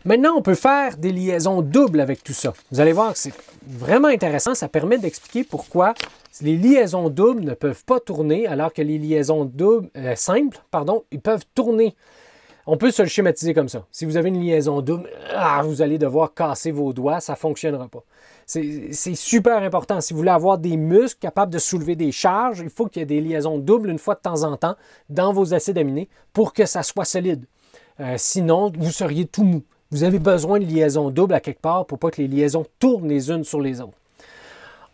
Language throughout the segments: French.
Maintenant, on peut faire des liaisons doubles avec tout ça. Vous allez voir que c'est vraiment intéressant. Ça permet d'expliquer pourquoi les liaisons doubles ne peuvent pas tourner alors que les liaisons simples, ils peuvent tourner. On peut se le schématiser comme ça. Si vous avez une liaison double, vous allez devoir casser vos doigts, ça ne fonctionnera pas. C'est super important. Si vous voulez avoir des muscles capables de soulever des charges, il faut qu'il y ait des liaisons doubles une fois de temps en temps dans vos acides aminés pour que ça soit solide. Sinon, vous seriez tout mou. Vous avez besoin de liaisons doubles à quelque part pour pas que les liaisons tournent les unes sur les autres.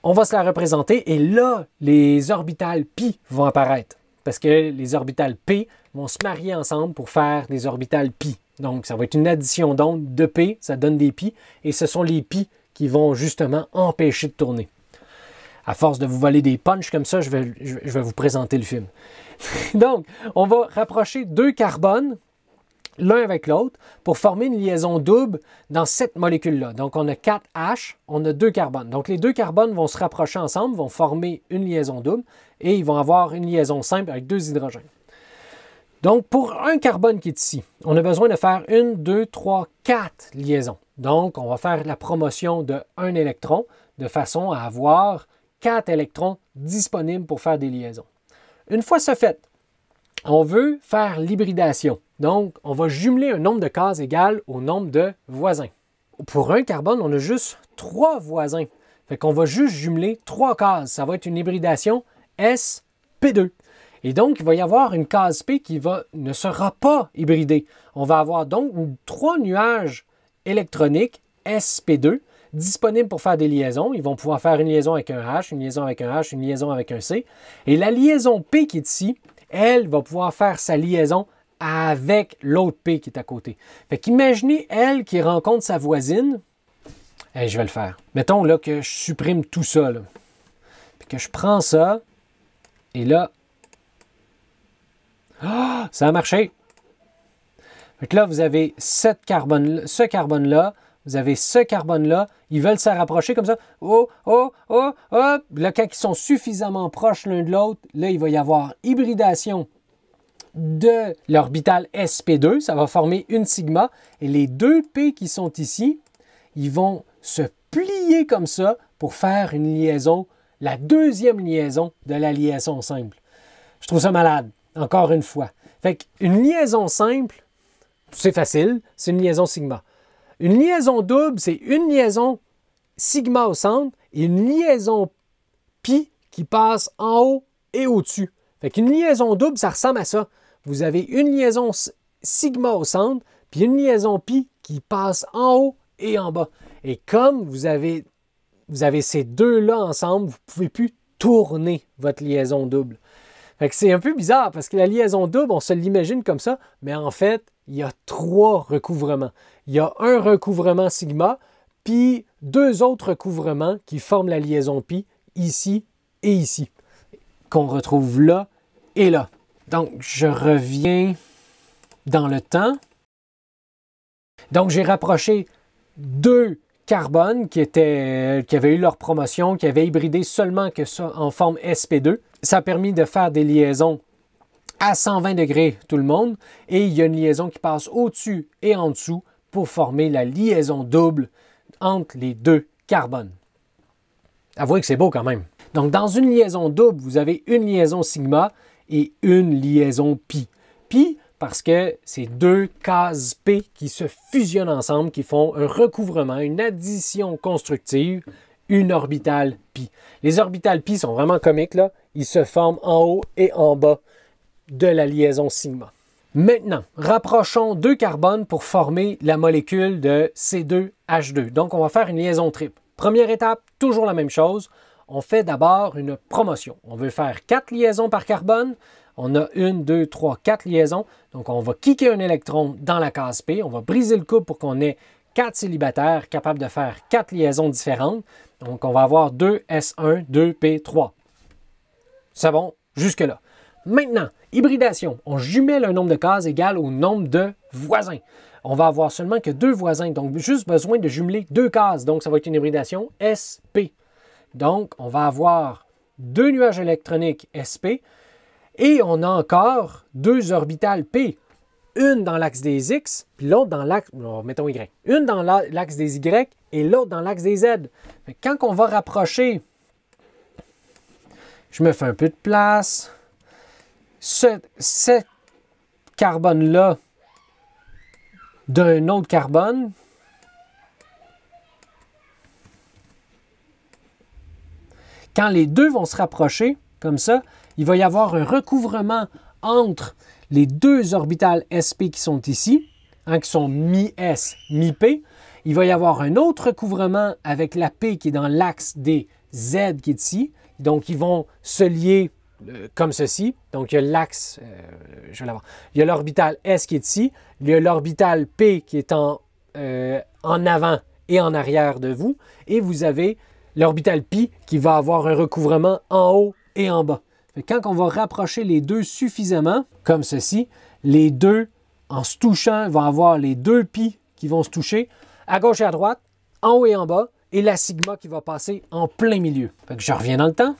On va se la représenter et là, les orbitales pi vont apparaître parce que les orbitales p vont se marier ensemble pour faire des orbitales pi. Donc, ça va être une addition d'ondes de p, ça donne des pi et ce sont les pi qui vont justement empêcher de tourner. À force de vous voler des punchs comme ça, je vais vous présenter le film. Donc, on va rapprocher deux carbones l'un avec l'autre pour former une liaison double dans cette molécule-là. Donc, on a 4 H, on a 2 carbones. Donc, les 2 carbones vont se rapprocher ensemble, vont former une liaison double et ils vont avoir une liaison simple avec 2 hydrogènes. Donc, pour un carbone qui est ici, on a besoin de faire 1, 2, 3, 4 liaisons. Donc, on va faire la promotion de 1 électron de façon à avoir 4 électrons disponibles pour faire des liaisons. Une fois ce fait, on veut faire l'hybridation. Donc, on va jumeler un nombre de cases égal au nombre de voisins. Pour un carbone, on a juste 3 voisins. Fait qu'on va juste jumeler 3 cases. Ça va être une hybridation sp2. Et donc, il va y avoir une case P qui ne sera pas hybridée. On va avoir donc 3 nuages électroniques sp2 disponibles pour faire des liaisons. Ils vont pouvoir faire une liaison avec un H, une liaison avec un H, une liaison avec un C. Et la liaison P qui est ici, elle va pouvoir faire sa liaison avec l'autre P qui est à côté. Fait qu'imaginez elle qui rencontre sa voisine. Je vais le faire. Mettons là que je supprime tout ça. Là. Puis que je prends ça. Et là. Oh, ça a marché. Fait que là, vous avez ce carbone-là. Vous avez ce carbone-là. Ils veulent se rapprocher comme ça. Oh, oh, oh, oh. Là, quand ils sont suffisamment proches l'un de l'autre, là, il va y avoir hybridation de l'orbital sp2, ça va former une sigma, et les 2 P qui sont ici, ils vont se plier comme ça pour faire une liaison, la deuxième liaison de la liaison simple. Je trouve ça malade, encore une fois. Fait qu'une liaison simple, c'est facile, c'est une liaison sigma. Une liaison double, c'est une liaison sigma au centre et une liaison pi qui passe en haut et au-dessus. Fait qu'une liaison double, ça ressemble à ça. Vous avez une liaison sigma au centre, puis une liaison pi qui passe en haut et en bas. Et comme vous avez ces deux-là ensemble, vous ne pouvez plus tourner votre liaison double. Fait que c'est un peu bizarre parce que la liaison double, on se l'imagine comme ça, mais en fait, il y a 3 recouvrements. Il y a un recouvrement sigma, puis 2 autres recouvrements qui forment la liaison pi, ici et ici, qu'on retrouve là et là. Donc, je reviens dans le temps. Donc, j'ai rapproché 2 carbones qui avaient eu leur promotion, qui avaient hybridé seulement que ça en forme sp2. Ça a permis de faire des liaisons à 120 degrés tout le monde. Et il y a une liaison qui passe au-dessus et en dessous pour former la liaison double entre les 2 carbones. Avouez que c'est beau quand même. Donc, dans une liaison double, vous avez une liaison sigma et une liaison pi. Pi, parce que c'est 2 cases P qui se fusionnent ensemble, qui font un recouvrement, une addition constructive, une orbitale pi. Les orbitales pi sont vraiment comiques, là. Ils se forment en haut et en bas de la liaison sigma. Maintenant, rapprochons 2 carbones pour former la molécule de C2H2. Donc, on va faire une liaison triple. Première étape, toujours la même chose. On fait d'abord une promotion. On veut faire 4 liaisons par carbone. On a 1, 2, 3, 4 liaisons. Donc, on va kicker un électron dans la case P. On va briser le couple pour qu'on ait 4 célibataires capables de faire 4 liaisons différentes. Donc, on va avoir 2S1, 2P3. C'est bon, jusque-là. Maintenant, hybridation. On jumelle un nombre de cases égal au nombre de voisins. On va avoir seulement que 2 voisins. Donc, juste besoin de jumeler 2 cases. Donc, ça va être une hybridation SP. Donc, on va avoir 2 nuages électroniques sp et on a encore 2 orbitales p. une dans l'axe des X, puis l'autre dans l'axe, mettons Y. Une dans l'axe des Y et l'autre dans l'axe des Z. Fait que quand on va rapprocher, je me fais un peu de place. Ce carbone-là d'un autre carbone. Quand les deux vont se rapprocher, comme ça, il va y avoir un recouvrement entre les deux orbitales sp qui sont ici, qui sont mi-s, mi-p. Il va y avoir un autre recouvrement avec la p qui est dans l'axe des z qui est ici. Donc, ils vont se lier comme ceci. Donc, il y a l'axe, je vais l'avoir. Il y a l'orbital s qui est ici. Il y a l'orbital p qui est en avant et en arrière de vous. Et vous avez l'orbital pi qui va avoir un recouvrement en haut et en bas. Quand on va rapprocher les deux suffisamment, comme ceci, les deux, en se touchant, vont avoir les deux pi qui vont se toucher, à gauche et à droite, en haut et en bas, et la sigma qui va passer en plein milieu. Fait que je reviens dans le temps.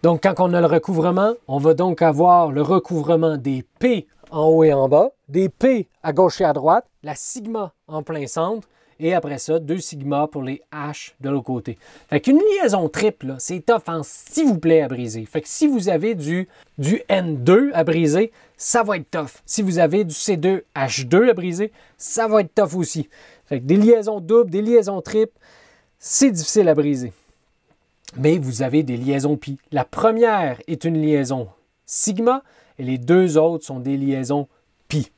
Donc, quand on a le recouvrement, on va donc avoir le recouvrement des P en haut et en bas, des P à gauche et à droite, la sigma en plein centre, et après ça, 2 sigma pour les H de l'autre côté. Fait qu'une liaison triple, c'est tough, s'il vous plaît, à briser. Fait que si vous avez du N2 à briser, ça va être tough. Si vous avez du C2H2 à briser, ça va être tough aussi. Fait que des liaisons doubles, des liaisons triples, c'est difficile à briser. Mais vous avez des liaisons pi. La première est une liaison sigma et les deux autres sont des liaisons pi.